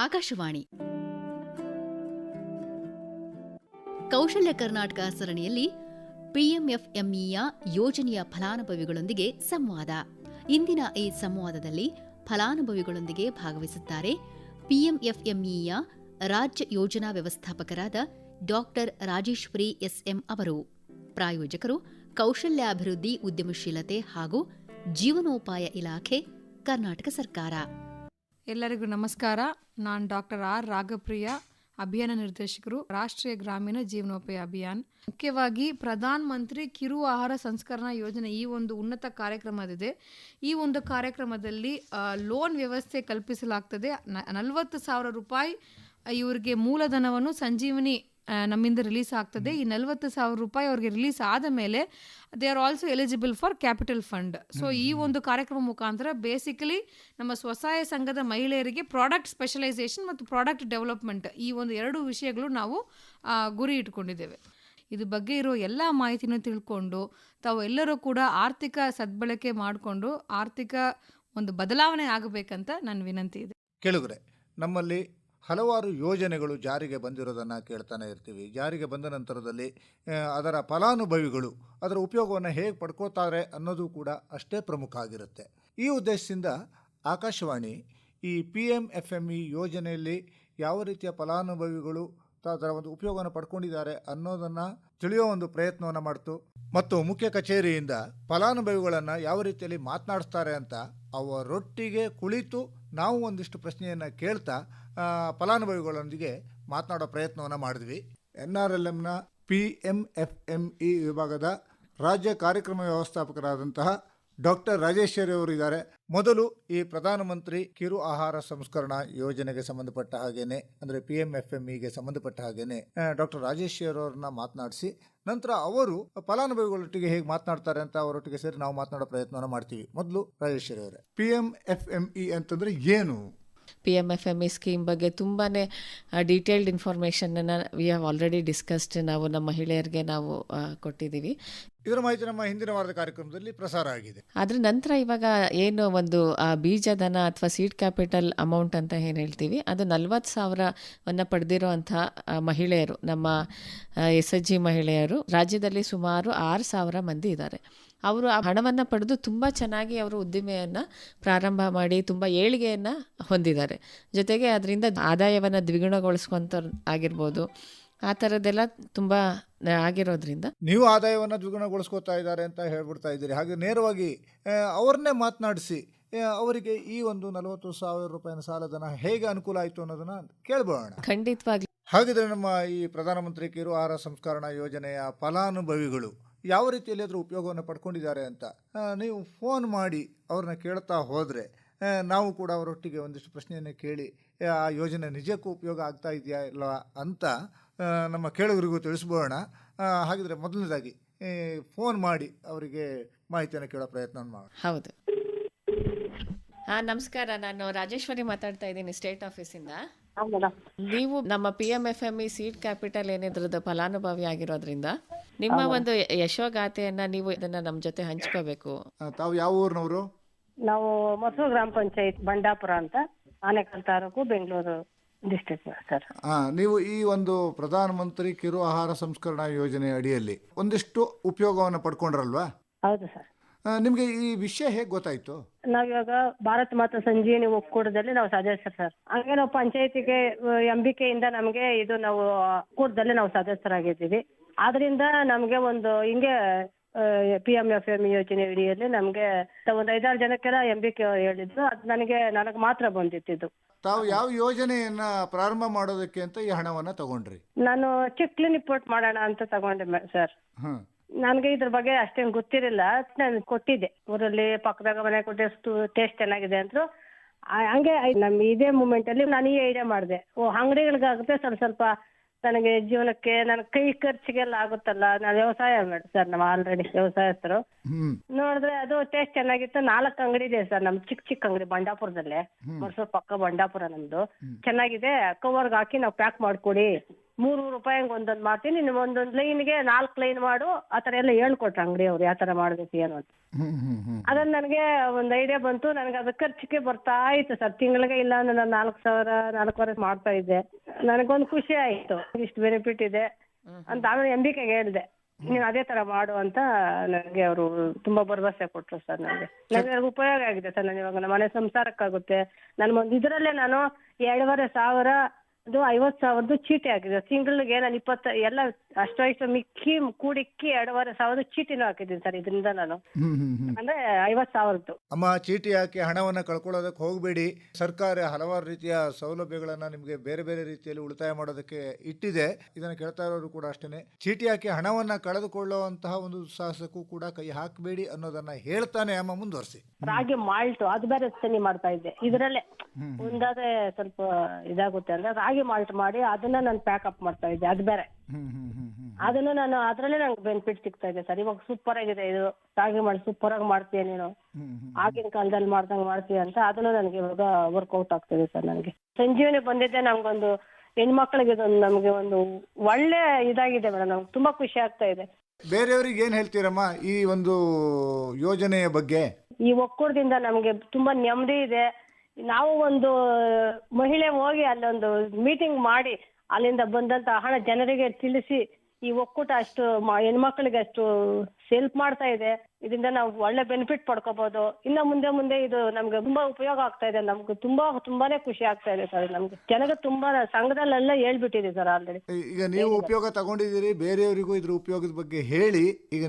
ಆಕಾಶವಾಣಿ ಕೌಶಲ್ಯ ಕರ್ನಾಟಕ ಸರಣಿಯಲ್ಲಿ ಪಿಎಂಎಫ್ಎಂಇಯ ಯೋಜನೆಯ ಫಲಾನುಭವಿಗಳೊಂದಿಗೆ ಸಂವಾದ. ಇಂದಿನ ಈ ಸಂವಾದದಲ್ಲಿ ಫಲಾನುಭವಿಗಳೊಂದಿಗೆ ಭಾಗವಹಿಸುತ್ತಾರೆ ಪಿಎಂಎಫ್ಎಂಇಯ ರಾಜ್ಯ ಯೋಜನಾ ವ್ಯವಸ್ಥಾಪಕರಾದ ಡಾಕ್ಟರ್ ರಾಜೇಶ್ವರಿ ಎಸ್ಎಂ ಅವರು. ಪ್ರಾಯೋಜಕರು ಕೌಶಲ್ಯಾಭಿವೃದ್ಧಿ, ಉದ್ಯಮಶೀಲತೆ ಹಾಗೂ ಜೀವನೋಪಾಯ ಇಲಾಖೆ, ಕರ್ನಾಟಕ ಸರ್ಕಾರ. ಎಲ್ಲರಿಗೂ ನಮಸ್ಕಾರ. ನಾನು ಡಾಕ್ಟರ್ ಆರ್ ರಾಗಪ್ರಿಯ, ಅಭಿಯಾನ ನಿರ್ದೇಶಕರು, ರಾಷ್ಟ್ರೀಯ ಗ್ರಾಮೀಣ ಜೀವನೋಪಾಯ ಅಭಿಯಾನ. ಮುಖ್ಯವಾಗಿ ಪ್ರಧಾನ ಮಂತ್ರಿ ಕಿರು ಆಹಾರ ಸಂಸ್ಕರಣಾ ಯೋಜನೆ ಈ ಒಂದು ಉನ್ನತ ಕಾರ್ಯಕ್ರಮದಿದೆ. ಈ ಒಂದು ಕಾರ್ಯಕ್ರಮದಲ್ಲಿ ಲೋನ್ ವ್ಯವಸ್ಥೆ ಕಲ್ಪಿಸಲಾಗ್ತದೆ. 40,000 ರೂಪಾಯಿ ಇವರಿಗೆ ಮೂಲಧನವನ್ನು ಸಂಜೀವನಿ ನಮ್ಮಿಂದ ರಿಲೀಸ್ ಆಗ್ತದೆ. ಈ 40,000 ರೂಪಾಯಿ ಅವ್ರಿಗೆ ರಿಲೀಸ್ ಆದ ಮೇಲೆ they are also eligible for capital fund. So ಈ ಒಂದು ಕಾರ್ಯಕ್ರಮ ಮುಖಾಂತರ ಬೇಸಿಕಲಿ ನಮ್ಮ ಸ್ವಸಹಾಯ ಸಂಘದ ಮಹಿಳೆಯರಿಗೆ ಪ್ರಾಡಕ್ಟ್ ಸ್ಪೆಷಲೈಸೇಷನ್ ಮತ್ತು ಪ್ರಾಡಕ್ಟ್ ಡೆವಲಪ್ಮೆಂಟ್, ಈ ಒಂದು 2 ವಿಷಯಗಳು ನಾವು ಗುರಿ ಇಟ್ಕೊಂಡಿದ್ದೇವೆ. ಇದ್ರ ಬಗ್ಗೆ ಇರೋ ಎಲ್ಲ ಮಾಹಿತಿನ ತಿಳ್ಕೊಂಡು ತಾವು ಎಲ್ಲರೂ ಕೂಡ ಆರ್ಥಿಕ ಸದ್ಬಳಕೆ ಮಾಡಿಕೊಂಡು ಆರ್ಥಿಕ ಒಂದು ಬದಲಾವಣೆ ಆಗಬೇಕಂತ ನನ್ನ ವಿನಂತಿ ಇದೆ. ಕೇಳುಗರೆ, ನಮ್ಮಲ್ಲಿ ಹಲವಾರು ಯೋಜನೆಗಳು ಜಾರಿಗೆ ಬಂದಿರೋದನ್ನು ಕೇಳ್ತಾನೆ ಇರ್ತೀವಿ. ಜಾರಿಗೆ ಬಂದ ನಂತರದಲ್ಲಿ ಅದರ ಫಲಾನುಭವಿಗಳು ಅದರ ಉಪಯೋಗವನ್ನು ಹೇಗೆ ಪಡ್ಕೋತಾರೆ ಅನ್ನೋದು ಕೂಡ ಅಷ್ಟೇ ಪ್ರಮುಖ ಆಗಿರುತ್ತೆ. ಈ ಉದ್ದೇಶದಿಂದ ಆಕಾಶವಾಣಿ ಈ PMFME ಯೋಜನೆಯಲ್ಲಿ ಯಾವ ರೀತಿಯ ಫಲಾನುಭವಿಗಳು ಅದರ ಒಂದು ಉಪಯೋಗವನ್ನು ಪಡ್ಕೊಂಡಿದ್ದಾರೆ ಅನ್ನೋದನ್ನು ತಿಳಿಯೋ ಒಂದು ಪ್ರಯತ್ನವನ್ನು ಮಾಡ್ತು ಮತ್ತು ಮುಖ್ಯ ಕಚೇರಿಯಿಂದ ಫಲಾನುಭವಿಗಳನ್ನು ಯಾವ ರೀತಿಯಲ್ಲಿ ಮಾತನಾಡಿಸ್ತಾರೆ ಅಂತ ಅವರೊಟ್ಟಿಗೆ ಕುಳಿತು ನಾವು ಒಂದಿಷ್ಟು ಪ್ರಶ್ನೆಯನ್ನು ಕೇಳ್ತಾ ಫಲಾನುಭವಿಗಳೊಂದಿಗೆ ಮಾತನಾಡೋ ಪ್ರಯತ್ನವನ್ನು ಮಾಡಿದ್ವಿ. NRLMನ PMFME ವಿಭಾಗದ ರಾಜ್ಯ ಕಾರ್ಯಕ್ರಮ ವ್ಯವಸ್ಥಾಪಕರಾದಂತಹ ಡಾಕ್ಟರ್ ರಾಜೇಶ್ವರಿ ಅವರು ಇದ್ದಾರೆ. ಮೊದಲು ಈ ಪ್ರಧಾನಮಂತ್ರಿ ಕಿರು ಆಹಾರ ಸಂಸ್ಕರಣಾ ಯೋಜನೆಗೆ ಸಂಬಂಧಪಟ್ಟ ಹಾಗೇನೆ, ಅಂದರೆ PMFMEಗೆ ಸಂಬಂಧಪಟ್ಟ ಹಾಗೇನೆ ಡಾಕ್ಟರ್ ರಾಜೇಶ್ವರಿ ಅವರನ್ನ ಮಾತನಾಡಿಸಿ ನಂತರ ಅವರು ಫಲಾನುಭವಿಗಳೊಟ್ಟಿಗೆ ಹೇಗೆ ಮಾತನಾಡ್ತಾರೆ ಅಂತ ಅವರೊಟ್ಟಿಗೆ ಸೇರಿ ನಾವು ಮಾತನಾಡೋ ಪ್ರಯತ್ನವನ್ನು ಮಾಡ್ತೀವಿ. ಮೊದಲು ರಾಜೇಶ್ವರಿ ಅವರೇ, PMFME ಅಂತಂದ್ರೆ ಏನು? PMFME ಸ್ಕೀಮ್ ಬಗ್ಗೆ ತುಂಬಾ ಡೀಟೇಲ್ಡ್ ಇನ್ಫಾರ್ಮೇಷನನ್ನು ವಿ ಹ್ಯಾವ್ ಆಲ್ರೆಡಿ ಡಿಸ್ಕಸ್ಡ್. ನಾವು ನಮ್ಮ ಮಹಿಳೆಯರಿಗೆ ನಾವು ಕೊಟ್ಟಿದ್ದೀವಿ. ಇದರ ಮಾಹಿತಿ ನಮ್ಮ ಹಿಂದಿನ ವಾರದ ಕಾರ್ಯಕ್ರಮದಲ್ಲಿ ಪ್ರಸಾರ ಆಗಿದೆ. ಅದರ ನಂತರ ಇವಾಗ ಏನು ಒಂದು ಬೀಜಧನ ಅಥವಾ ಸೀಡ್ ಕ್ಯಾಪಿಟಲ್ ಅಮೌಂಟ್ ಅಂತ ಏನು ಹೇಳ್ತೀವಿ, ಅದು 40,000ವನ್ನು ಪಡೆದಿರೋ ಅಂಥ ಮಹಿಳೆಯರು, ನಮ್ಮ SHG ಮಹಿಳೆಯರು ರಾಜ್ಯದಲ್ಲಿ ಸುಮಾರು 6,000 ಮಂದಿ ಇದ್ದಾರೆ. ಅವರು ಆ ಹಣವನ್ನು ಪಡೆದು ತುಂಬ ಚೆನ್ನಾಗಿ ಅವರು ಉದ್ದಿಮೆಯನ್ನು ಪ್ರಾರಂಭ ಮಾಡಿ ತುಂಬ ಏಳಿಗೆಯನ್ನು ಹೊಂದಿದ್ದಾರೆ. ಜೊತೆಗೆ ಅದರಿಂದ ಆದಾಯವನ್ನು ದ್ವಿಗುಣಗೊಳಿಸ್ಕೊಂತ ಆಗಿರ್ಬೋದು, ಆ ಥರದ್ದೆಲ್ಲ ತುಂಬ ಆಗಿರೋದ್ರಿಂದ ನೀವು ಆದಾಯವನ್ನು ದ್ವಿಗುಣಗೊಳಿಸ್ಕೋತಾ ಇದ್ದಾರೆ ಅಂತ ಹೇಳ್ಬಿಡ್ತಾ ಇದ್ದೀರಿ. ಹಾಗೆ ನೇರವಾಗಿ ಅವ್ರನ್ನೇ ಮಾತನಾಡಿಸಿ ಅವರಿಗೆ ಈ ಒಂದು 40,000 ರೂಪಾಯಿನ ಸಾಲಧನ ಹೇಗೆ ಅನುಕೂಲ ಆಯಿತು ಅನ್ನೋದನ್ನ ಕೇಳ್ಬೋಣ. ಖಂಡಿತವಾಗ್ಲೂ. ಹಾಗಿದ್ರೆ ನಮ್ಮ ಈ ಪ್ರಧಾನಮಂತ್ರಿ ಕಿರು ಆಹಾರ ಸಂಸ್ಕರಣಾ ಯೋಜನೆಯ ಫಲಾನುಭವಿಗಳು ಯಾವ ರೀತಿಯಲ್ಲಿ ಅದರ ಉಪಯೋಗವನ್ನು ಪಡ್ಕೊಂಡಿದ್ದಾರೆ ಅಂತ ನೀವು ಫೋನ್ ಮಾಡಿ ಅವ್ರನ್ನ ಕೇಳ್ತಾ ಹೋದರೆ ನಾವು ಕೂಡ ಅವರೊಟ್ಟಿಗೆ ಒಂದಿಷ್ಟು ಪ್ರಶ್ನೆಯನ್ನು ಕೇಳಿ ಆ ಯೋಜನೆ ನಿಜಕ್ಕೂ ಉಪಯೋಗ ಆಗ್ತಾ ಇದೆಯಾ ಇಲ್ಲ ಅಂತ ನಮ್ಮ ಕೇಳುಗರಿಗೂ ತಿಳಿಸ್ಬೋಣ. ಹಾಗಿದ್ರೆ ಮೊದಲನೇದಾಗಿ ಫೋನ್ ಮಾಡಿ ಅವರಿಗೆ ಮಾಹಿತಿಯನ್ನು ಕೇಳೋ ಪ್ರಯತ್ನ ಮಾಡೋಣ. ಹೌದು. ನಮಸ್ಕಾರ, ನಾನು ರಾಜೇಶ್ವರಿ ಮಾತಾಡ್ತಾ ಇದ್ದೀನಿ, ಸ್ಟೇಟ್ ಆಫೀಸಿಂದ. ನೀವು ನಮ್ಮ PMFME ಸೀಡ್ ಕ್ಯಾಪಿಟಲ್ ಏನಿದ್ರದ್ದು ಫಲಾನುಭವಿ ಆಗಿರೋದ್ರಿಂದ ನಿಮ್ಮ ಒಂದು ಯಶೋಗಾಥೆಯನ್ನ ನೀವು ಇದನ್ನ ನಮ್ಮ ಜೊತೆ ಹಂಚ್ಕೋಬೇಕು. ತಾವು ಯಾವ ಊರಿನವರು? ನಾವು ಮಸೂರು ಗ್ರಾಮ ಪಂಚಾಯತ್ ಬಂಡಾಪುರ ಅಂತ, ಆನೇಕಲ್ ತಾಲೂಕು, ಬೆಂಗಳೂರು ಡಿಸ್ಟ್ರಿಕ್ಟ್ ಸರ್. ನೀವು ಈ ಒಂದು ಪ್ರಧಾನಮಂತ್ರಿ ಕಿರು ಆಹಾರ ಸಂಸ್ಕರಣಾ ಯೋಜನೆ ಅಡಿಯಲ್ಲಿ ಒಂದಿಷ್ಟು ಉಪಯೋಗವನ್ನು ಪಡ್ಕೊಂಡ್ರಲ್ವಾ? ಹೌದು ಸರ್. ನಿಮ್ಗೆ ಈ ವಿಷಯ ಹೇಗೆ ಗೊತ್ತಾಯ್ತು? ನಾವಿವಾಗ ಭಾರತ್ ಮಾತಾ ಸಂಜೀವಿನಿ ಒಕ್ಕೂಟದಲ್ಲಿ ನಾವು ಸದಸ್ಯರು ಸರ್. ಹಂಗೆ ನಾವು ಪಂಚಾಯತಿಗೆ MBKಯಿಂದ ನಮಗೆ ಇದು ನಾವು ಒಕ್ಕೂಟದಲ್ಲಿ ನಾವು ಸದಸ್ಯರಾಗಿದ್ದೀವಿ. ಆದ್ರಿಂದ ನಮ್ಗೆ ಒಂದು ಹಿಂಗೆ PMFME ಯೋಜನೆ ಅಡಿಯಲ್ಲಿ ನಮ್ಗೆ ಒಂದು 5-6 ಜನಕ್ಕೆಲ್ಲ MBK ಹೇಳಿದ್ರು. ಅದು ನನಗೆ ಮಾತ್ರ ಬಂದಿತ್ತು. ತಾವು ಯಾವ ಯೋಜನೆಯನ್ನ ಪ್ರಾರಂಭ ಮಾಡೋದಕ್ಕೆ ಅಂತ ಈ ಹಣವನ್ನ ತಗೊಂಡ್ರಿ? ನಾನು ಚಿಕ್ಕ ರಿಪೋರ್ಟ್ ಮಾಡೋಣ ಅಂತ ತಗೊಂಡೆ ಸರ್. ನನ್ಗೆ ಇದ್ರ ಬಗ್ಗೆ ಅಷ್ಟೇನು ಗೊತ್ತಿರಲಿಲ್ಲ. ನಾನು ಕೊಟ್ಟಿದ್ದೆ ಊರಲ್ಲಿ, ಪಕ್ಕದಾಗ ಮನೆ ಕೊಟ್ಟು ಟೇಸ್ಟ್ ಚೆನ್ನಾಗಿದೆ ಅಂದ್ರು. ಹಂಗೆ ನಮ್ ಇದೇ ಮೂಮೆಂಟ್ ಅಲ್ಲಿ ನಾನು ಈ ಐಡಿಯಾ ಮಾಡಿದೆ, ಅಂಗಡಿಗಳಿಗಾಗುತ್ತೆ ಸ್ವಲ್ಪ ನನಗೆ ಜೀವನಕ್ಕೆ, ನನ್ನ ಕೈ ಖರ್ಚಿಗೆಲ್ಲ ಆಗುತ್ತಲ್ಲ. ನಾನು ವ್ಯವಸಾಯ ಮಾಡಿ ಸರ್, ನಾವು ಆಲ್ರೆಡಿ ವ್ಯವಸಾಯಸ್ಥರು. ನೋಡಿದ್ರೆ ಅದು ಟೇಸ್ಟ್ ಚೆನ್ನಾಗಿತ್ತು. 4 ಅಂಗಡಿ ಇದೆ ಸರ್, ನಮ್ ಚಿಕ್ಕ ಅಂಗಡಿ ಬಂಡಾಪುರದಲ್ಲೇ, ಮರ್ಸೂರ್ ಪಕ್ಕ ಬಂಡಾಪುರ ನಮ್ದು. ಚೆನ್ನಾಗಿದೆ, ಕವರ್ಗೆ ಹಾಕಿ ನಾವು ಪ್ಯಾಕ್ ಮಾಡ್ಕೊಡಿ ₹3 ಹಂಗೆ ಒಂದೊಂದು ಮಾಡ್ತೀನಿ, ನೀವು ಒಂದೊಂದು ಲೈನ್ಗೆ 4 ಲೈನ್ ಮಾಡು, ಆ ಥರ ಎಲ್ಲ ಹೇಳ್ಕೊಟ್ರು ಅಂಗಡಿಯವ್ರು ಯಾವ ಥರ ಮಾಡ್ಬೇಕು ಏನು ಅಂತ. ಅದನ್ನ ನನಗೆ ಒಂದು ಐಡಿಯಾ ಬಂತು. ನನಗೆ ಅದು ಖರ್ಚಿಗೆ ಬರ್ತಾ ಇತ್ತು ಸರ್, ತಿಂಗಳಿಗೆ ಇಲ್ಲ ಅಂದ್ರೆ ನಾನು 4,000 4,500 ಮಾಡ್ತಾ ಇದ್ದೆ. ನನಗೊಂದು ಖುಷಿ ಆಯಿತು, ಇಷ್ಟು ಬೆನಿಫಿಟ್ ಇದೆ ಅಂತ. ಆಮೇಲೆ ಎಂಬಿಕೆಗೆ ಹೇಳಿದೆ, ನೀನು ಅದೇ ತರ ಮಾಡು ಅಂತ. ನನಗೆ ಅವರು ತುಂಬಾ ಭರವಸೆ ಕೊಟ್ಟರು ಸರ್. ನನಗೆ ಉಪಯೋಗ ಆಗಿದೆ ಸರ್. ನಾನು ಇವಾಗ ನಮ್ಮ ಮನೆ ಸಂಸಾರಕ್ಕಾಗುತ್ತೆ. ನನ್ನ ಒಂದು ಇದರಲ್ಲೇ ನಾನು 2,500 ಅದು 50,000 ಚೀಟಿ ಹಾಕಿದೆ ತಿಂಗಳಿಗೆ. ನಾನು 20 ಎಲ್ಲ ಅಷ್ಟು ಮಿಕ್ಕಿ ಕೂಡಿಕ್ಕಿ 2,500 ಚೀಟಿನೂ ಹಾಕಿದ್ದೀನಿ ಸರ್ ಇದರಿಂದ ನಾನು. ಅಂದ್ರೆ 50,000. ಅಮ್ಮ, ಚೀಟಿ ಹಾಕಿ ಹಣವನ್ನು ಕಳ್ಕೊಳ್ಳೋದಕ್ಕೆ ಹೋಗಬೇಡಿ. ಸರ್ಕಾರ ಹಲವಾರು ರೀತಿಯ ಸೌಲಭ್ಯಗಳನ್ನು ನಿಮಗೆ ಬೇರೆ ಬೇರೆ ರೀತಿಯಲ್ಲಿ ಉಳಿತಾಯ ಮಾಡೋದಕ್ಕೆ ಇಟ್ಟಿದೆ. ಇದನ್ನು ಕೇಳ್ತಾ ಇರೋರು ಕೂಡ ಅಷ್ಟೇ, ಚೀಟಿ ಹಾಕಿ ಹಣವನ್ನು ಕಳೆದುಕೊಳ್ಳುವಂತಹ ಒಂದು ಸಾಹಸಕ್ಕೂ ಕೂಡ ಕೈ ಹಾಕಬೇಡಿ ಅನ್ನೋದನ್ನ ಹೇಳ್ತಾನೆ ಅಮ್ಮ ಮುಂದುವರಿಸಿ. ರಾಗಿ ಮಾಲ್ಟ್ ಅದು ಬೇರೆ ಸನಿ ಮಾಡ್ತಾ ಇದ್ದೆ ಇದರಲ್ಲೇ. ಒಂದಾದ್ರೆ ಸ್ವಲ್ಪ ಇದಾಗುತ್ತೆ ಅಂದ್ರೆ ರಾಗಿ ಮಾಲ್ಟ್ ಮಾಡಿ ಅದನ್ನ ನಾನು ಪ್ಯಾಕಪ್ ಮಾಡ್ತಾ ಇದ್ದೆ. ಅದು ಬೇರೆ, ಅದನ್ನು ನಾನು ಅದ್ರಲ್ಲೇ ನಂಗೆ ಬೆನಿಫಿಟ್ ಸಿಗ್ತಾ ಇದೆ ಸರ್. ಇವಾಗ ಸೂಪರ್ ಆಗಿದೆ ಇದು ರಾಗಿ ಮಾಲ್ಟ್, ಸೂಪರ್ ಆಗಿ ಮಾಡ್ತೀಯ ನೀನು, ಆಗಿನ ಕಾಲದಲ್ಲಿ ಮಾಡ್ದಂಗೆ ಮಾಡ್ತೀಯ ಅಂತ. ಅದನ್ನು ನನಗೆ ಇವಾಗ ವರ್ಕೌಟ್ ಆಗ್ತಿದೆ ಸರ್. ನನಗೆ ಸಂಜೀವನಿ ಬಂದಿದ್ದೆ, ನಮ್ಗೊಂದು ಹೆಣ್ಮಕ್ಳಿಗೆ ನಮ್ಗೆ ಒಂದು ಒಳ್ಳೆ ಇದಾಗಿದೆ ಮೇಡಮ್. ನಮ್ಗೆ ತುಂಬಾ ಖುಷಿ ಆಗ್ತಾ ಇದೆ. ಬೇರೆಯವ್ರಿಗೆ ಏನ್ ಹೇಳ್ತೀರಮ್ಮ ಈ ಒಂದು ಯೋಜನೆಯ ಬಗ್ಗೆ? ಈ ಒಕ್ಕೂಟದಿಂದ ನಮ್ಗೆ ತುಂಬಾ ನೆಮ್ಮದಿ ಇದೆ. ನಾವು ಒಂದು ಮಹಿಳೆ ಹೋಗಿ ಅಲ್ಲೊಂದು ಮೀಟಿಂಗ್ ಮಾಡಿ ಅಲ್ಲಿಂದ ಬಂದಂತ ಹಣ ಜನರಿಗೆ ತಿಳಿಸಿ, ಈ ಒಕ್ಕೂಟ ಅಷ್ಟು ಹೆಣ್ಮಕ್ಳಿಗೆ ಅಷ್ಟು ಹೆಲ್ಪ್ ಮಾಡ್ತಾ ಇದೆ. ಇದರಿಂದ ನಾವು ಒಳ್ಳೆ ಬೆನಿಫಿಟ್ ಪಡ್ಕೋಬಹುದು. ಇನ್ನ ಮುಂದೆ ಮುಂದೆ ಇದು ನಮ್ಗೆ ತುಂಬಾ ಉಪಯೋಗ ಆಗ್ತಾ ಇದೆ. ನಮ್ಗೆ ತುಂಬಾನೇ ಖುಷಿ ಆಗ್ತಾ ಇದೆ ಸರ್. ನಮ್ಗೆ ಜನಗೆ ತುಂಬಾ ಸಂಘದಲ್ಲೆಲ್ಲ ಹೇಳ್ಬಿಟ್ಟಿದೆ ಸರ್ ಆಲ್ರೆಡಿ. ಈಗ ನೀವು ಉಪಯೋಗ ತಗೊಂಡಿದ್ದೀರಿ, ಬೇರೆಯವರಿಗೂ ಇದ್ರ ಉಪಯೋಗದ ಬಗ್ಗೆ ಹೇಳಿ. ಈಗ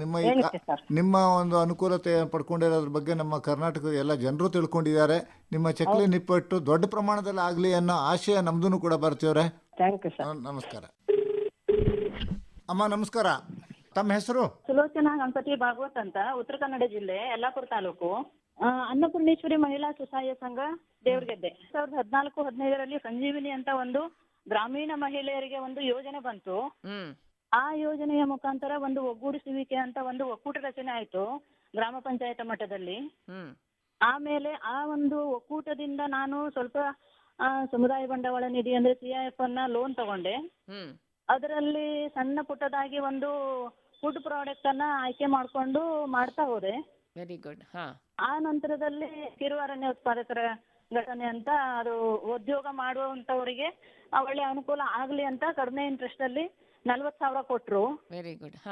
ನಿಮ್ಮ ಒಂದು ಅನುಕೂಲತೆ ಪಡ್ಕೊಂಡಿರೋದ್ರ ಬಗ್ಗೆ ನಮ್ಮ ಕರ್ನಾಟಕದ ಎಲ್ಲ ಜನರು ತಿಳ್ಕೊಂಡಿದ್ದಾರೆ. ನಿಮ್ಮ ಚಕ್ಲಿ ನಿಪ್ಪಟ್ಟು ದೊಡ್ಡ ಪ್ರಮಾಣದಲ್ಲಿ ಆಗ್ಲಿ ಅನ್ನೋ ಆಶಯ ನಮ್ದು ಕೂಡ ಬರ್ತೀವ್ರೆ. Thank you sir. ನಮಸ್ಕಾರ ಅಮ್ಮ. ನಮಸ್ಕಾರ. ತಮ್ಮ ಹೆಸರು? ಸುಲೋಚನಾ ಗಣಪತಿ ಭಾಗವತ್ ಅಂತ, ಉತ್ತರ ಕನ್ನಡ ಜಿಲ್ಲೆ ಯಲ್ಲಾಪುರ ತಾಲೂಕು. ಅನ್ನಪೂರ್ಣೇಶ್ವರಿ ಮಹಿಳಾ ಸ್ವಸಹಾಯ ಸಂಘ ದೇವ್ರಗೆದ್ದೆ. 2014-15ರಲ್ಲಿ ಸಂಜೀವಿನಿ ಅಂತ ಒಂದು ಗ್ರಾಮೀಣ ಮಹಿಳೆಯರಿಗೆ ಒಂದು ಯೋಜನೆ ಬಂತು. ಆ ಯೋಜನೆಯ ಮುಖಾಂತರ ಒಂದು ಒಗ್ಗೂಡಿಸುವಿಕೆ ಅಂತ ಒಂದು ಒಕ್ಕೂಟ ರಚನೆ ಆಯ್ತು ಗ್ರಾಮ ಪಂಚಾಯತ್ ಮಟ್ಟದಲ್ಲಿ. ಆಮೇಲೆ ಆ ಒಂದು ಒಕ್ಕೂಟದಿಂದ ನಾನು ಸ್ವಲ್ಪ ಸಮುದಾಯ ಬಂಡವಾಳ ನಿಧಿ ಅಂದ್ರೆ CIF ಅನ್ನ ಲೋನ್ ತಗೊಂಡೆ. ಅದರಲ್ಲಿ ಸಣ್ಣ ಪುಟ್ಟದಾಗಿ ಒಂದು ಫುಡ್ ಪ್ರಾಡಕ್ಟ್ ಅನ್ನ ಆಯ್ಕೆ ಮಾಡ್ಕೊಂಡು ಮಾಡ್ತಾ ಹೋದೆ. Very good. ಆ ನಂತರದಲ್ಲಿ ಕಿರು ಅರಣ್ಯ ಉತ್ಪಾದಕರ ಘಟನೆ ಅಂತ, ಅದು ಉದ್ಯೋಗ ಮಾಡುವಂತವರಿಗೆ ಒಳ್ಳೆ ಅನುಕೂಲ ಆಗ್ಲಿ ಅಂತ ಕಡಿಮೆ ಇಂಟ್ರೆಸ್ಟ್ ಅಲ್ಲಿ 40,000 ಕೊಟ್ರು. Very good.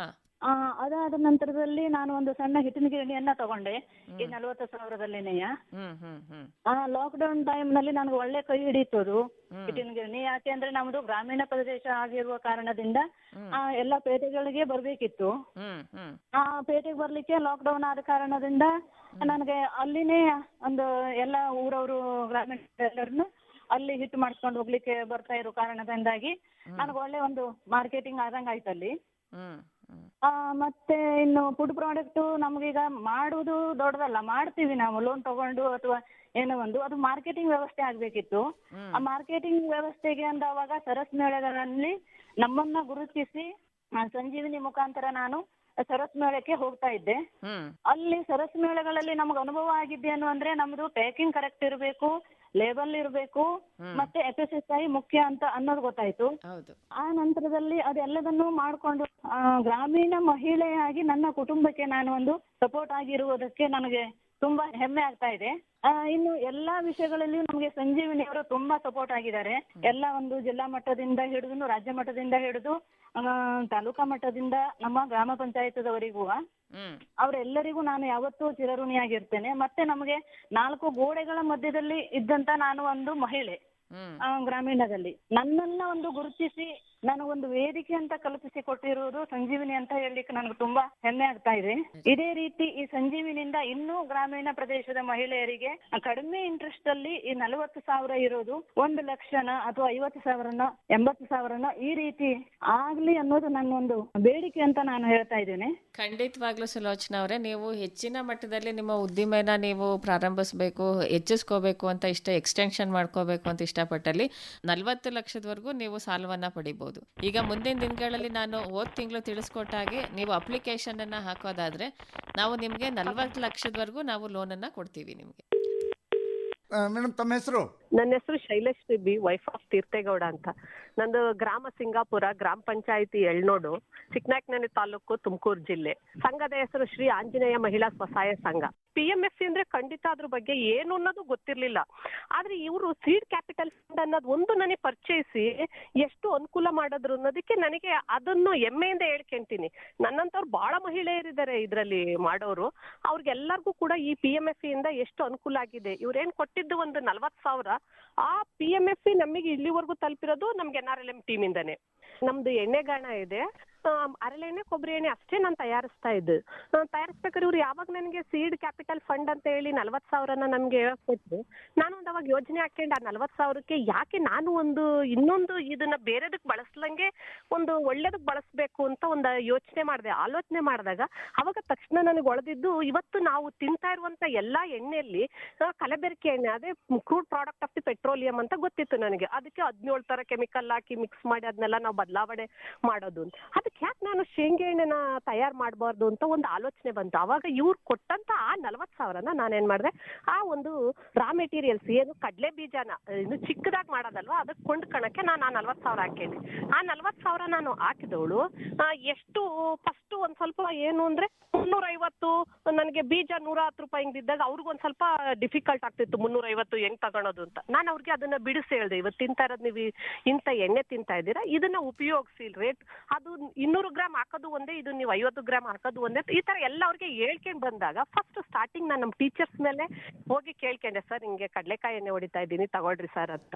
ಅದಾದ ನಂತರದಲ್ಲಿ ನಾನು ಒಂದು ಸಣ್ಣ ಹಿಟ್ಟಿನ ಗಿರಣಿಯನ್ನ ತಗೊಂಡೆ ಈ 40,000ದಲ್ಲಿನೆಯ. ಲಾಕ್ಡೌನ್ ಟೈಮ್ ನಲ್ಲಿ ನನಗೆ ಒಳ್ಳೆ ಕೈ ಹಿಡಿತು ಅದು ಹಿಟ್ಟಿನ ಗಿರಣಿ. ಯಾಕೆ ಅಂದ್ರೆ ನಮ್ದು ಗ್ರಾಮೀಣ ಪ್ರದೇಶ ಆಗಿರುವ ಕಾರಣದಿಂದ ಎಲ್ಲ ಪೇಟೆಗಳಿಗೆ ಬರ್ಬೇಕಿತ್ತು. ಆ ಪೇಟೆಗೆ ಬರ್ಲಿಕ್ಕೆ ಲಾಕ್ಡೌನ್ ಆದ ಕಾರಣದಿಂದ ನನಗೆ ಅಲ್ಲಿನೇ ಒಂದು ಎಲ್ಲ ಊರವರು ಗ್ರಾಮೀಣ ಎಲ್ಲರನ್ನು ಅಲ್ಲಿ ಹಿಟ್ಟು ಮಾಡಿಸ್ಕೊಂಡು ಹೋಗ್ಲಿಕ್ಕೆ ಬರ್ತಾ ಇರೋ ಕಾರಣದಿಂದಾಗಿ ನನಗೆ ಒಳ್ಳೆ ಒಂದು ಮಾರ್ಕೆಟಿಂಗ್ ಆದಂಗ ಆಯ್ತು ಅಲ್ಲಿ. ಮತ್ತೆ ಇನ್ನು ಫುಡ್ ಪ್ರಾಡಕ್ಟ್ ನಮ್ಗೀಗ ಮಾಡುವುದು ದೊಡ್ಡದಲ್ಲ, ಮಾಡ್ತೀವಿ ನಾವು ಲೋನ್ ತಗೊಂಡು ಅಥವಾ ಏನೋ ಒಂದು, ಅದು ಮಾರ್ಕೆಟಿಂಗ್ ವ್ಯವಸ್ಥೆ ಆಗ್ಬೇಕಿತ್ತು. ಆ ಮಾರ್ಕೆಟಿಂಗ್ ವ್ಯವಸ್ಥೆಗೆ ಅಂದವಾಗ ಸರಸ್ ಮೇಳಗಳಲ್ಲಿ ನಮ್ಮನ್ನ ಗುರುತಿಸಿ ಸಂಜೀವಿನಿ ಮುಖಾಂತರ ನಾನು ಸರಸ್ ಮೇಳಕ್ಕೆ ಹೋಗ್ತಾ ಇದ್ದೆ. ಅಲ್ಲಿ ಸರಸ್ ಮೇಳಗಳಲ್ಲಿ ನಮ್ಗೆ ಅನುಭವ ಆಗಿದ್ದೇನು ಅಂದ್ರೆ ನಮ್ದು ಪ್ಯಾಕಿಂಗ್ ಕರೆಕ್ಟ್ ಇರಬೇಕು, ಲೇಬಲ್ ಇರಬೇಕು, ಮತ್ತೆ FSSAI ಮುಖ್ಯ ಅಂತ ಅನ್ನೋದು ಗೊತ್ತಾಯ್ತು. ಆ ನಂತರದಲ್ಲಿ ಅದೆಲ್ಲದನ್ನು ಮಾಡ್ಕೊಂಡು ಗ್ರಾಮೀಣ ಮಹಿಳೆಯಾಗಿ ನನ್ನ ಕುಟುಂಬಕ್ಕೆ ನಾನು ಒಂದು ಸಪೋರ್ಟ್ ಆಗಿರುವುದಕ್ಕೆ ನನಗೆ ತುಂಬಾ ಹೆಮ್ಮೆ ಆಗ್ತಾ ಇದೆ. ಇನ್ನು ಎಲ್ಲಾ ವಿಷಯಗಳಲ್ಲಿಯೂ ನಮಗೆ ಸಂಜೀವಿನಿಯವರು ತುಂಬಾ ಸಪೋರ್ಟ್ ಆಗಿದ್ದಾರೆ. ಎಲ್ಲ ಒಂದು ಜಿಲ್ಲಾ ಮಟ್ಟದಿಂದ ಹಿಡಿದು ರಾಜ್ಯ ಮಟ್ಟದಿಂದ ಹಿಡಿದು ತಾಲೂಕಾ ಮಟ್ಟದಿಂದ ನಮ್ಮ ಗ್ರಾಮ ಪಂಚಾಯತ್ದವರಿಗೂ ಅವರೆಲ್ಲರಿಗೂ ನಾನು ಯಾವತ್ತೂ ಚಿರಋಣಿಯಾಗಿರ್ತೇನೆ. ಮತ್ತೆ ನಮಗೆ 4 ಗೋಡೆಗಳ ಮಧ್ಯದಲ್ಲಿ ಇದ್ದಂತ ನಾನು ಒಂದು ಮಹಿಳೆ ಗ್ರಾಮೀಣದಲ್ಲಿ, ನನ್ನನ್ನ ಒಂದು ಗುರುತಿಸಿ ನನಗೊಂದು ವೇದಿಕೆ ಅಂತ ಕಲ್ಪಿಸಿ ಕೊಟ್ಟಿರುವುದು ಸಂಜೀವಿನಿ ಅಂತ ಹೇಳಲಿಕ್ಕೆ ನನಗೆ ತುಂಬಾ ಹೆಮ್ಮೆ ಆಗ್ತಾ ಇದೆ. ಇದೇ ರೀತಿ ಈ ಸಂಜೀವಿನಿಂದ ಇನ್ನೂ ಗ್ರಾಮೀಣ ಪ್ರದೇಶದ ಮಹಿಳೆಯರಿಗೆ ಕಡಿಮೆ ಇಂಟ್ರೆಸ್ಟ್ ಅಲ್ಲಿ ಈ 40,000 ಇರೋದು 1 ಲಕ್ಷನ ಅಥವಾ 50,000ನ 80,000ನ ಈ ರೀತಿ ಆಗ್ಲಿ ಅನ್ನೋದು ನನ್ನ ಒಂದು ಬೇಡಿಕೆ ಅಂತ ನಾನು ಹೇಳ್ತಾ ಇದ್ದೇನೆ. ಖಂಡಿತವಾಗ್ಲೂ ಸುಲೋಚನಾ ಅವರೇ, ನೀವು ಹೆಚ್ಚಿನ ಮಟ್ಟದಲ್ಲಿ ನಿಮ್ಮ ಉದ್ದಿಮೆನ ನೀವು ಪ್ರಾರಂಭಿಸಬೇಕು, ಹೆಚ್ಚಿಸ್ಕೋಬೇಕು ಅಂತ ಎಕ್ಸ್ಟೆನ್ಷನ್ ಮಾಡ್ಕೋಬೇಕು ಅಂತ ಇಷ್ಟಪಟ್ಟಲ್ಲಿ 40 ಲಕ್ಷದವರೆಗೂ ನೀವು ಸಾಲವನ್ನು ಪಡಿಬೋದು. ಈಗ ಮುಂದಿನ ದಿನಗಳಲ್ಲಿ ನಾನು ಹೋದ ತಿಂಗಳು ತಿಳಿಸ್ಕೊಟ್ಟ ಹಾಗೆ ನೀವು ಅಪ್ಲಿಕೇಶನ್ ಅನ್ನ ಹಾಕೋದಾದ್ರೆ ನಾವು ನಿಮಗೆ 40 ಲಕ್ಷದವರೆಗೂ ನಾವು ಲೋನನ್ನು ಕೊಡ್ತೀವಿ ನಿಮಗೆ. ಮೇಡಮ್ ತಮ್ಮ ಹೆಸರು? ನನ್ನ ಹೆಸರು ಶೈಲೇಶ್ರೀ ಬಿ, ವೈಫ್ ಆಫ್ ತೀರ್ಥೇಗೌಡ ಅಂತ. ನಂದು ಗ್ರಾಮ ಸಿಂಗಾಪುರ, ಗ್ರಾಮ ಪಂಚಾಯಿತಿ ಎಳ್ನೋಡು, ಚಿಕ್ಕನಾಯಕನಹಳ್ಳಿ ತಾಲೂಕು, ತುಮಕೂರು ಜಿಲ್ಲೆ. ಸಂಘದ ಹೆಸರು ಶ್ರೀ ಆಂಜನೇಯ ಮಹಿಳಾ ಸ್ವಸಹಾಯ ಸಂಘ. PMFC ಅಂದ್ರೆ ಖಂಡಿತ ಅದ್ರ ಬಗ್ಗೆ ಏನು ಅನ್ನೋದು ಗೊತ್ತಿರ್ಲಿಲ್ಲ. ಆದ್ರೆ ಇವರು ಸೀಡ್ ಕ್ಯಾಪಿಟಲ್ ಫಂಡ್ ಅನ್ನೋದು ಒಂದು ನನಗೆ ಪರಿಚಯಿಸಿ ಎಷ್ಟು ಅನುಕೂಲ ಮಾಡಿದ್ರು ಅನ್ನೋದಕ್ಕೆ ನನಗೆ ಅದನ್ನು ಹೆಮ್ಮೆಯಿಂದ ಹೇಳ್ಕೊಂತೀನಿ. ನನ್ನಂತವ್ರು ಬಹಳ ಮಹಿಳೆಯರಿದ್ದಾರೆ ಇದರಲ್ಲಿ ಮಾಡೋರು. ಅವ್ರಿಗೆಲ್ಲರಿಗೂ ಕೂಡ ಈ PMFC ಇಂದ ಎಷ್ಟು ಅನುಕೂಲ ಆಗಿದೆ. ಇವ್ರೇನ್ ಕೊಟ್ಟಿದ್ದು ಒಂದು 40,000, ಆ PMFC ನಮಗೆ ಇಲ್ಲಿವರೆಗೂ ತಲುಪಿರೋದು ನಮ್ಗೆ NRLM ಟೀಮ್ ಇಂದಾನೆ. ನಮ್ದು ಎಣ್ಣೆಗಾಣ ಇದೆ, ಹರಳೆಣ್ಣೆ, ಕೊಬ್ಬರಿ ಎಣ್ಣೆ ಅಷ್ಟೇ ನಾನು ತಯಾರಿಸ್ತಾ ಇದ್ದು. ತಯಾರಿಸ್ಬೇಕಾದ್ರೆ ಇವ್ರು ಯಾವಾಗ ನನಗೆ ಸೀಡ್ ಕ್ಯಾಪಿಟಲ್ ಫಂಡ್ ಅಂತ ಹೇಳಿ 40,000 ನಮ್ಗೆ ಕೊಟ್ಟು, ನಾನು ಒಂದು ಅವಾಗ ಯೋಜನೆ ಹಾಕೊಂಡು ಆ 40,000ಕ್ಕೆ ಯಾಕೆ ನಾನು ಇನ್ನೊಂದು ಇದನ್ನ ಬೇರೆದಕ್ಕೆ ಬಳಸ್ಲಂಗೆ ಒಂದು ಒಳ್ಳೇದಕ್ಕೆ ಬಳಸ್ಬೇಕು ಅಂತ ಒಂದು ಆಲೋಚನೆ ಮಾಡಿದಾಗ ಅವಾಗ ತಕ್ಷಣ ನನಗೆ ಒಳದಿದ್ದು, ಇವತ್ತು ನಾವು ತಿಂತಾ ಇರುವಂತ ಎಲ್ಲಾ ಎಣ್ಣೆಯಲ್ಲಿ ಕಲಬೆರಕೆ ಎಣ್ಣೆ, ಅದೇ crude product of the petroleum ಅಂತ ಗೊತ್ತಿತ್ತು ನನಗೆ. ಅದಕ್ಕೆ 17 ತರ ಕೆಮಿಕಲ್ ಹಾಕಿ ಮಿಕ್ಸ್ ಮಾಡಿ ಅದನ್ನೆಲ್ಲ ನಾವು ಬದಲಾವಣೆ ಮಾಡೋದು ಅಂತ. ಅದಕ್ಕೆ ಯಾಕೆ ನಾನು ಶೇಂಗಾ ಎಣ್ಣೆನ ತಯಾರು ಮಾಡಬಾರ್ದು ಅಂತ ಒಂದು ಆಲೋಚನೆ ಬಂತು. ಅವಾಗ ಇವ್ರು ಕೊಟ್ಟಂತ ಆ 40,000ನ ನಾನೇನ್ ಮಾಡಿದೆ, ಆ ಒಂದು ರಾ ಮೆಟೀರಿಯಲ್ಸ್ ಏನು ಕಡಲೆ ಬೀಜನ ಇನ್ನು ಚಿಕ್ಕದಾಗಿ ಮಾಡೋದಲ್ವಾ, ಅದಕ್ಕೆ ಕೊಂಡ್ಕೊಳಕ್ಕೆ ನಾನು ಆ 40,000 ಹಾಕಿದ್ದೆ. ಆ 40,000 ನಾನು ಹಾಕಿದವಳು ಎಷ್ಟು ಫಸ್ಟ್ ಒಂದ್ ಸ್ವಲ್ಪ ಏನು ಅಂದ್ರೆ 350, ನನಗೆ ಬೀಜ 110 ರೂಪಾಯಿ ಹಿಂಗಿದ್ದಾಗ ಅವ್ರಿಗೊಂದ್ ಸ್ವಲ್ಪ ಡಿಫಿಕಲ್ಟ್ ಆಗ್ತಿತ್ತು 350 ಹೆಂಗ್ ತಗೊಳೋದು ಅಂತ. ನಾನು ಅವ್ರಿಗೆ ಅದನ್ನ ಬಿಡಿಸಿ ಹೇಳ್ದೆ, ಇವತ್ತು ತಿಂತಾ ಇರೋದು ನೀವು ಇಂಥ ಎಣ್ಣೆ ತಿಂತಾ ಇದ್ದೀರಾ, ಇದನ್ನ ಉಪಯೋಗಿಸಿ, ರೇಟ್ ಅದು 200 ಗ್ರಾಮ್ ಹಾಕೋದು ಒಂದೇ, ಇದು ನೀವು 50 ಗ್ರಾಮ್ ಹಾಕೋದು ಒಂದೇ, ಈ ತರ ಎಲ್ಲ ಅವ್ರಿಗೆ ಹೇಳ್ಕೊಂಡ್ ಬಂದಾಗ ಫಸ್ಟ್ ಸ್ಟಾರ್ಟಿಂಗ್ ನಾನು ನಮ್ಮ ಟೀಚರ್ಸ್ ಮೇಲೆ ಹೋಗಿ ಕೇಳ್ಕೊಂಡೆ, ಸರ್ ಹಿಂಗೆ ಕಡಲೆಕಾಯಿ ಎಣ್ಣೆ ಹೊಡಿತಾ ಇದ್ದೀನಿ ತಗೊಳ್ರಿ ಸರ್ ಅಂತ.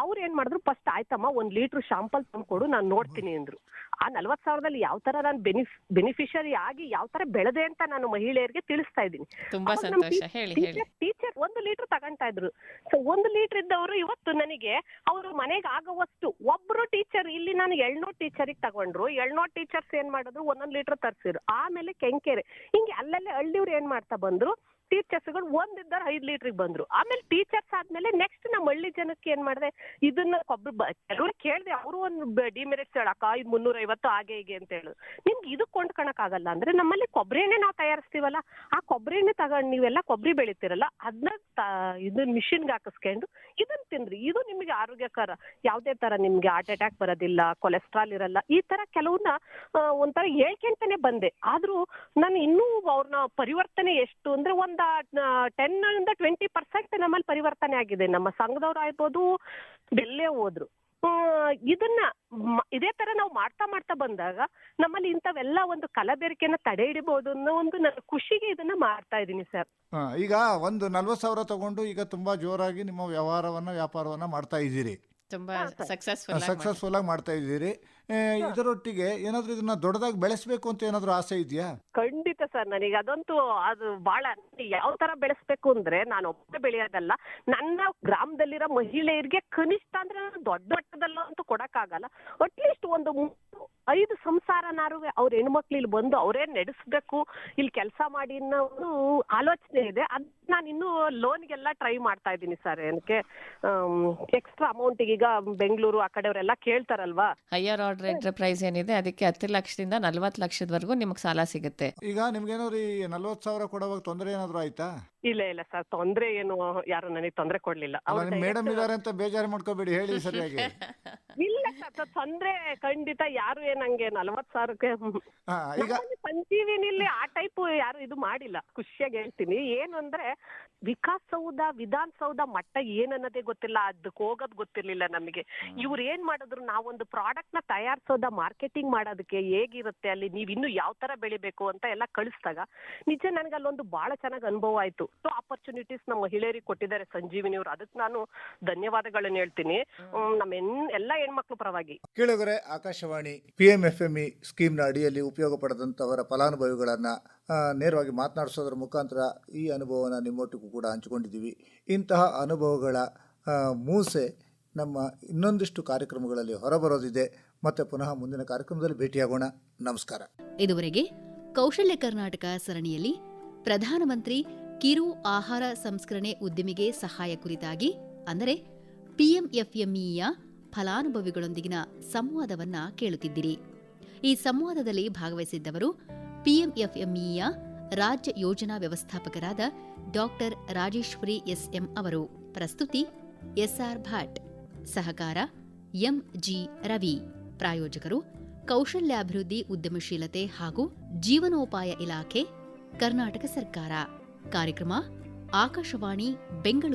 ಅವ್ರು ಏನ್ ಮಾಡಿದ್ರು, ಫಸ್ಟ್ ಆಯ್ತಮ್ಮ 1 ಲೀಟರ್ ಶಾಂಪಲ್ ತಂದ್ಕೊಡು ನಾನು ನೋಡ್ತೀನಿ ಅಂದ್ರು. ಆ 40,000ದಲ್ಲಿ ಯಾವ ತರ ನಾನು ಬೆನಿಫಿಷರಿ ಆಗಿ ಯಾವ ತರ ಬೆಳೆದೆ ಅಂತ ನಾನು ಮಹಿಳೆಯರಿಗೆ ತಿಳಿಸ್ತಾ ಇದ್ದೀನಿ. ತುಂಬಾ ಸಂತೋಷ. ಹೇಳಿ ಹೇಳಿ. ಟೀಚರ್ 1 ಲೀಟರ್ ತಗೊಂತಾ ಇದ್ರು. ಸೊ 1 ಲೀಟರ್ ಇದ್ದವರು ಇವತ್ತು ನನಗೆ ಅವರು ಮನೆಗೆ ಆಗುವಷ್ಟು ಒಬ್ರು ಟೀಚರ್, ಇಲ್ಲಿ ನಾನು ಎಳ್ನೋಡ್ ಟೀಚರಿಗೆ ತಗೊಂಡ್ರು, ಎಳ್ನೋಡ್ ಟೀಚರ್ಸ್ ಏನ್ ಮಾಡಿದ್ರು 1 ಲೀಟರ್ ತರ್ಸಿದ್ರು. ಆಮೇಲೆ ಕೆಂಕೆರೆ, ಹಿಂಗೆ ಅಲ್ಲಲ್ಲೇ ಹಳ್ಳಿಯವ್ರು ಏನ್ ಮಾಡ್ತಾ ಬಂದ್ರು, ಟೀಚರ್ಸ್ಗಳು 1 ಇದ್ದಾರೆ 5 ಲೀಟರ್ಗೆ ಬಂದ್ರು. ಆಮೇಲೆ ಟೀಚರ್ಸ್ ಆದ್ಮೇಲೆ ನೆಕ್ಸ್ಟ್ ನಮ್ಮ ಹಳ್ಳಿ ಜನಕ್ಕೆ ಏನ್ ಮಾಡಿದೆ, ಇದನ್ನ ಕೆಲವ್ರು ಕೇಳಿದೆ, ಅವರು ಒಂದು ಡಿಮೆರಿಟ್ಸ್ ಹೇಳಕ್ಕ, ಇದು 350 ಹಾಗೆ ಹೀಗೆ ಅಂತ ಹೇಳುದು. ನಿಮ್ಗೆ ಇದು ಕೊಂಡ್ಕೊಳಕ್ ಆಗಲ್ಲ ಅಂದ್ರೆ ನಮ್ಮಲ್ಲಿ ಕೊಬ್ಬರಿ ಎಣ್ಣೆ ನಾವು ತಯಾರಿಸ್ತೀವಲ್ಲ, ಆ ಕೊಬ್ಬರಿ ಎಣ್ಣೆ ತಗೊಂಡು ನೀವೆಲ್ಲ ಕೊಬ್ಬರಿ ಬೆಳಿತೀರಲ್ಲ, ಅದನ್ನ ಇದನ್ನ ಮಿಷಿನ್ಗೆ ಹಾಕಿಸ್ಕೊಂಡು ಇದನ್ನ ತಿನ್ರಿ, ಇದು ನಿಮ್ಗೆ ಆರೋಗ್ಯಕರ, ಯಾವ್ದೇ ತರ ನಿಮ್ಗೆ ಹಾರ್ಟ್ ಅಟ್ಯಾಕ್ ಬರೋದಿಲ್ಲ, ಕೊಲೆಸ್ಟ್ರಾಲ್ ಇರಲ್ಲ, ಈ ತರ ಕೆಲವನ್ನ ಒಂಥರ ಹೇಳ್ಕೊಂತಾನೆ ಬಂದೆ. ಆದ್ರೂ ನಾನು ಇನ್ನೂ ಅವ್ರನ್ನ ಪರಿವರ್ತನೆ ಎಷ್ಟು ಅಂದ್ರೆ 10-20% ನಮ್ಮಲ್ಲಿ ಪರಿವರ್ತನೆ ಆಗಿದೆ. ನಮ್ಮ ಸಂಘದವ್ರು ಆಗ್ಬೋದು, ಬೆಲ್ಲೇ ಹೋದ್ರು. ಇದನ್ನ ಇದೇ ತರ ನಾವು ಮಾಡ್ತಾ ಬಂದಾಗ ನಮ್ಮಲ್ಲಿ ಇಂಥವೆಲ್ಲ ಒಂದು ಕಲಬೆರಕೆನ ತಡೆ ಹಿಡಿಬಹುದು ಅನ್ನೋ ಒಂದು ನನ್ನ ಖುಷಿಗೆ ಇದನ್ನ ಮಾಡ್ತಾ ಇದ್ದೀನಿ ಸರ್. ಈಗ ಒಂದು 40,000 ತಗೊಂಡು ಈಗ ತುಂಬಾ ಜೋರಾಗಿ ನಿಮ್ಮ ವ್ಯಾಪಾರವನ್ನ ಮಾಡ್ತಾ ಇದ್ದೀರಿ, ತುಂಬಾ ಸಕ್ಸಸ್ಫುಲ್ ಆಗಿ ಮಾಡ್ತಾ ಇದ್ದೀರಿ. ಇದರೊಟ್ಟಿಗೆ ಏನಾದ್ರೂ ಇದನ್ನ ದೊಡ್ಡದಾಗಿ ಬೆಳೆಸಬೇಕು ಅಂತ ಏನಾದ್ರೂ ಆಸೆ ಇದೆಯಾ? ಖಂಡಿತ ಸರ್, ನನಗೆ ಅದಂತೂ ಅದು ಬಹಳ, ಯಾವ ತರ ಬೆಳೆಸ್ಬೇಕು ಅಂದ್ರೆ ನಾನು ಒಬ್ಬ ಬೆಳೆಯೋದಲ್ಲ, ನನ್ನ ಗ್ರಾಮದಲ್ಲಿರೋ ಮಹಿಳೆಯರಿಗೆ ಕನಿಷ್ಠ ಅಂದ್ರೆ ದೊಡ್ಡ ಮಟ್ಟದಲ್ಲ ಅಂತೂ ಕೊಡಕ್ಕಾಗಲ್ಲ, ಅಟ್ಲೀಸ್ಟ್ ಒಂದು 5 ಸಂಸಾರನಾರು ಅವ್ರ ಹೆಣ್ಮಕ್ಳು ಇಲ್ಲಿ ಬಂದು ಅವರೇ ನಡೆಸ್ಬೇಕು, ಇಲ್ಲಿ ಕೆಲಸ ಮಾಡಿ ಅನ್ನೋ ಆಲೋಚನೆ ಇದೆ. ಅದ್ ನಾನು ಇನ್ನೂ ಲೋನ್ಗೆಲ್ಲ ಟ್ರೈ ಮಾಡ್ತಾ ಇದ್ದೀನಿ ಸರ್. ಏನಕ್ಕೆ ಎಕ್ಸ್ಟ್ರಾ ಅಮೌಂಟ್ ಈಗ ಬೆಂಗಳೂರು ಆ ಕಡೆಯವರೆಲ್ಲ ಕೇಳ್ತಾರಲ್ವಾ, ಹೈಯರ್ ಆರ್ಡರ್ ಎಂಟರ್ಪ್ರೈಸ್ ಏನಿದೆ ಅದಕ್ಕೆ 10 ಲಕ್ಷದಿಂದ 40 ಲಕ್ಷದವರೆಗೂ ನಿಮಗೆ ಸಾಲ ಸಿಗುತ್ತೆ. ಈಗ ನಿಮ್ಗೇನಾದ್ರು ಈ 40,000 ಕೊಡುವಾಗ ತೊಂದರೆ ಏನಾದ್ರು ಆಯ್ತಾ? ಇಲ್ಲ ಸರ್, ತೊಂದ್ರೆ ಏನು, ಯಾರು ನನಗೆ ತೊಂದರೆ ಕೊಡ್ಲಿಲ್ಲ. ಮೇಡಮ್ ಇದಾರೆ ಅಂತ ಬೇಜಾರು ಮಾಡ್ಕೋಬೇಡಿ, ಹೇಳಿ ಸರಿಯಾಗಿ. ಇಲ್ಲ ಸರ್, ತೊಂದ್ರೆ ಖಂಡಿತ ಯಾರು ನಂಗೆ 40,000ಕ್ಕೆ ಸಂಜೀವಿನಿಲಿ ಆ ಟೈಪ್ ಯಾರು ಇದು ಮಾಡಿಲ್ಲ. ಖುಷಿಯಾಗಿ ಹೇಳ್ತೀನಿ, ಏನು ಅಂದ್ರೆ ವಿಕಾಸಸೌಧ, ವಿಧಾನಸೌಧ ಮಟ್ಟ ಏನನ್ನೋದೇ ಗೊತ್ತಿಲ್ಲ, ಅದಕ್ಕೆ ಹೋಗೋದ್ ಗೊತ್ತಿರ್ಲಿಲ್ಲ ನಮಗೆ. ಇವ್ರು ಏನ್ ಮಾಡಿದ್ರು, ನಾವೊಂದು ಪ್ರಾಡಕ್ಟ್ ನ ತಯಾರಿಸೋದ ಮಾರ್ಕೆಟಿಂಗ್ ಮಾಡೋದಕ್ಕೆ ಹೇಗಿರುತ್ತೆ ಅಲ್ಲಿ, ನೀವ್ ಇನ್ನು ಯಾವ ತರ ಬೆಳಿಬೇಕು ಅಂತ ಎಲ್ಲ ಕಳಿಸಿದಾಗ ನಿಜ ನನಗೆ ಅಲ್ಲೊಂದು ಬಹಳ ಚೆನ್ನಾಗಿ ಅನುಭವ ಆಯ್ತು. ಆಪರ್ಚುನಿಟೀಸ್ ನಮ್ಮ ಮಹಿಳೆಯರಿಗೆ ಕೊಟ್ಟಿದ್ದಾರೆ ಸಂಜೀವಿನಿ ಅವರು, ಅದಕ್ಕೆ ನಾನು ಧನ್ಯವಾದಗಳನ್ನ ಹೇಳ್ತೀನಿ ನಮ್ಮ ಎಲ್ಲ ಹೆಣ್ಮಕ್ಳು ಪರವಾಗಿ. ಕೇಳಿದರೆ ಆಕಾಶವಾಣಿ PMFME ಸ್ಕೀಮ್ನ ಅಡಿಯಲ್ಲಿ ಉಪಯೋಗ ಪಡೆದಂಥವರ ಫಲಾನುಭವಿಗಳನ್ನ ನೇರವಾಗಿ ಮಾತನಾಡಿಸೋದ್ರ ಮುಖಾಂತರ ಈ ಅನುಭವನ ನಿಮ್ಮೊಟ್ಟಿಗೂ ಕೂಡ ಹಂಚಿಕೊಂಡಿದ್ದೀವಿ. ಇಂತಹ ಅನುಭವಗಳ ಮೂಸೆ ನಮ್ಮ ಇನ್ನೊಂದಿಷ್ಟು ಕಾರ್ಯಕ್ರಮಗಳಲ್ಲಿ ಹೊರಬರೋದಿದೆ. ಮತ್ತೆ ಪುನಃ ಮುಂದಿನ ಕಾರ್ಯಕ್ರಮದಲ್ಲಿ ಭೇಟಿಯಾಗೋಣ. ನಮಸ್ಕಾರ. ಇದುವರೆಗೆ ಕೌಶಲ್ಯ ಕರ್ನಾಟಕ ಸರಣಿಯಲ್ಲಿ ಪ್ರಧಾನಮಂತ್ರಿ ಕಿರು ಆಹಾರ ಸಂಸ್ಕರಣೆ ಉದ್ಯಮಿಗೆ ಸಹಾಯ ಕುರಿತಾಗಿ, ಅಂದರೆ PMFMEಯ ಫಲಾನುಭವಿಗಳೊಂದಿಗಿನ ಸಂವಾದವನ್ನ ಕೇಳುತ್ತಿದ್ದಿರಿ. ಈ ಸಂವಾದದಲ್ಲಿ ಭಾಗವಹಿಸಿದ್ದವರು PMFMEಯ ರಾಜ್ಯ ಯೋಜನಾ ವ್ಯವಸ್ಥಾಪಕರಾದ ಡಾ ರಾಜೇಶ್ವರಿ SM ಅವರು. ಪ್ರಸ್ತುತಿ ಎಸ್ಆರ್ ಭಟ್. ಸಹಕಾರ ಎಂಜಿ ರವಿ. ಪ್ರಾಯೋಜಕರು ಕೌಶಲ್ಯಾಭಿವೃದ್ಧಿ, ಉದ್ಯಮಶೀಲತೆ ಹಾಗೂ ಜೀವನೋಪಾಯ ಇಲಾಖೆ, ಕರ್ನಾಟಕ ಸರ್ಕಾರ. ಕಾರ್ಯಕ್ರಮ ಆಕಾಶವಾಣಿ ಬೆಂಗಳೂರು.